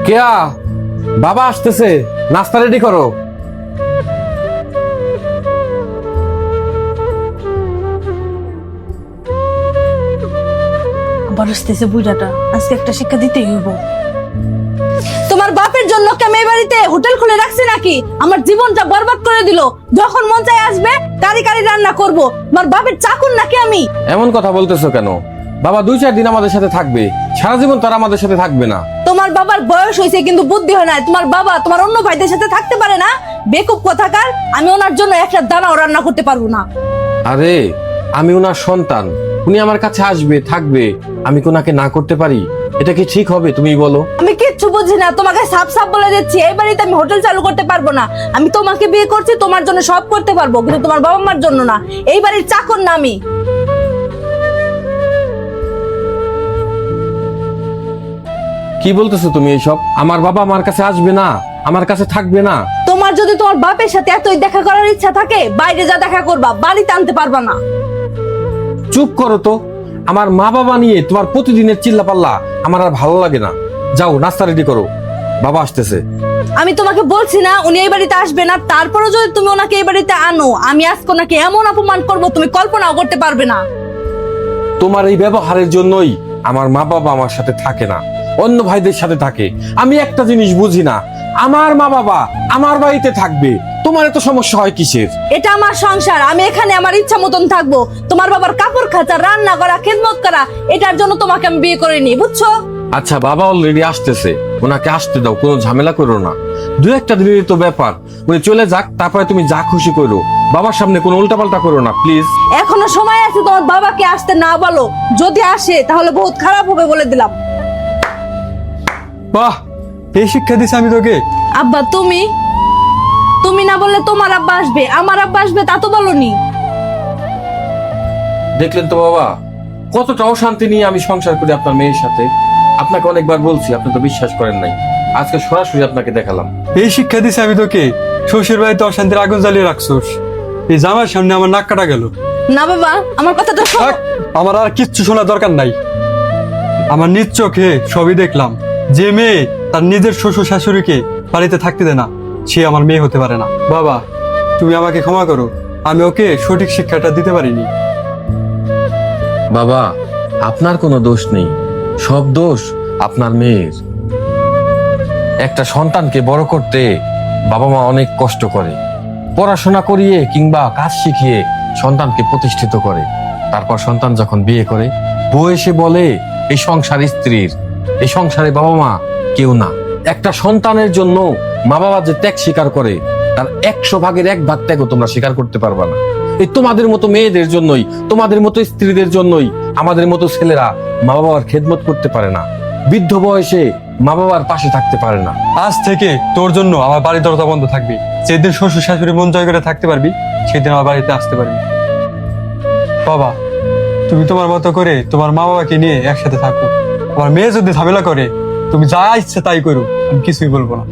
কেয়া, বাবা আসতেছে, নাস্তা রেডি করো। আবার আসতেছে বুড়াটা, আজকে একটা শিক্ষা দিতেই হইব। তোমার বাপের জন্য কি আমি এই বাড়িতে হোটেল খুলে রাখছি নাকি? আমার জীবনটা বরবাদ করে দিল। যখন মন চায় আসবে, কারি কারি রান্না করব। তোমার বাপের চাকর নাকি আমি? এমন কথা বলতেছো কেন? বাবা 2-4 দিন আমাদের সাথে থাকবে, সারা জীবন তারা আমাদের সাথে থাকবে না। তোমার বাবার বয়স হয়েছে কিন্তু বুদ্ধি হয় না। তোমার বাবা তোমার অন্য ভাইদের সাথে থাকতে পারে না? বেকুব কথাকার। আমি ওনার জন্য একটা দানাও রান্না করতে পারবো না। আরে আমি ওনার সন্তান, উনি আমার কাছে আসবে, থাকবে, আমি কি ওনাকে না করতে পারি? এটা কি ঠিক হবে তুমি বলো? আমি কিচ্ছু বুঝি না, তোমাকে সাপ সাপ বলে দিচ্ছি, এই বাড়িতে আমি হোটেল চালু করতে পারবো না। আমি তোমাকে বিয়ে করছি, তোমার জন্য সব করতে পারবো, কিন্তু তোমার বাবা মার জন্য না। এই বাড়ির চাকর না আমি। কি বলতেছো তুমি এইসব? আমার বাবা আমার কাছে আসবে না, আমার কাছে থাকবে না? তোমার যদি তোমার বাপের সাথে এতই দেখা করার ইচ্ছা থাকে, বাইরে যা দেখা করবা, বাড়িতে আনতে পারবা না। চুপ করো তো। আমার মা বাবা নিয়ে তোমার প্রতিদিনের চিল্লা পাল্লা আমার আর ভালো লাগে না। যাও নাস্তা রেডি করো, বাবা আসতেছে। আমি তোমাকে বলছি না উনি এই বাড়িতে আসবে না, তারপরে যদি তুমি ওনাকে এই বাড়িতে আনো, আমি আজকে ওনাকে এমন অপমান করবো তুমি কল্পনাও করতে পারবে না। তোমার এই ব্যবহারের জন্যই আমার মা বাবা আমার সাথে থাকে না, অন্য ভাইদের সাথে থাকে। আমি একটা জিনিস বুঝি না, আমার মা বাবা আমার বাড়িতে থাকবে, তোমার এত সমস্যা হয় কিসের? এটা আমার সংসার, আমি এখানে আমার ইচ্ছা মতন থাকবো। তোমার বাবার কাপড় কাচা, রান্না করা, খেদমত করা, এটার জন্য তোমাকে আমি বিয়ে করিনি, বুঝছো? আচ্ছা বাবা অলরেডি আসতেছে, ওনাকে আসতে দাও, কোনো ঝামেলা করো না। 2-1 দিনের তো ব্যাপার, উনি চলে যাক, তারপরে তুমি যা খুশি করো। বাবার সামনে কোনো উল্টাপাল্টা করো না প্লিজ। এখনো সময় আছে, তোমার বাবাকে আসতে না বলো। যদি আসে তাহলে বহুত খারাপ হবে বলে দিলাম। বাহ, এই শিক্ষা দিছি আমি তোকে। আব্বা তুমি তুমি না বললে তোমার আব্বা আসবে, আমার আব্বা আসবে তা তো বলনি। দেখলেন তো বাবা, কতটা অশান্তি নিয়ে আমি সংসার করি আপনার মেয়ের সাথে। আপনাকে অনেকবার বলছি, আপনি তো বিশ্বাস করেন নাই। আজকে সরাসরি আপনাকে দেখালাম। এই শিক্ষা দিছি আমি তোকে। শ্বশুর বাড়িতে অশান্তির আগুন জ্বালিয়ে রাখছোস, এই জামার সামনে আমার নাক কাটা গেল। না বাবা, আমার কথাটা শোনো। থাক, আমার আর কিচ্ছু শোনার দরকার নাই। আমার নিজ চোখে সবই দেখলাম। যে মেয়ে তার নিজের শ্বশুর শাশুড়িকে বাড়িতে থাকতে দেয় না, সে আমার মেয়ে হতে পারে না। বাবা, তুমি আমাকে ক্ষমা করো, আমি ওকে সঠিক শিক্ষাটা দিতে পারিনি। বাবা আপনার কোনো দোষ নেই, সব দোষ আপনার মেয়ের। একটা সন্তানকে বড় করতে বাবা মা অনেক কষ্ট করে, পড়াশোনা করিয়ে কিংবা কাজ শিখিয়ে সন্তানকে প্রতিষ্ঠিত করে। তারপর সন্তান যখন বিয়ে করে, বউ এসে বলে এই সংসার স্ত্রীর, এই সংসারে বাবা মা কেউ না। একটা সন্তানের জন্য মা বাবা যে ত্যাগ স্বীকার করে, তার 100 ভাগের 1 ভাগ ত্যাগও তোমরা স্বীকার করতে পারবা না। এই তোমাদের মতো মেয়েদের জন্যই, তোমাদের মতো স্ত্রীদের জন্যই আমাদের মতো ছেলেরা মা বাবার খেদমত করতে পারে না, বৃদ্ধ বয়সে মা বাবার পাশে থাকতে পারে না। আজ থেকে তোর জন্য আমার বাড়ির দরজা বন্ধ থাকবে। যেদিন শ্বশুর শাশুড়ি মন জয় করে থাকতে পারবি, সেদিন আমার বাড়িতে আসতে পারবি। বাবা, তুমি তোমার মতো করে তোমার মা বাবাকে নিয়ে একসাথে থাকো। আমার মেয়ে যদি ঝামেলা করে, তুমি যা ইচ্ছে তাই করো, আমি কিছুই বলবো না।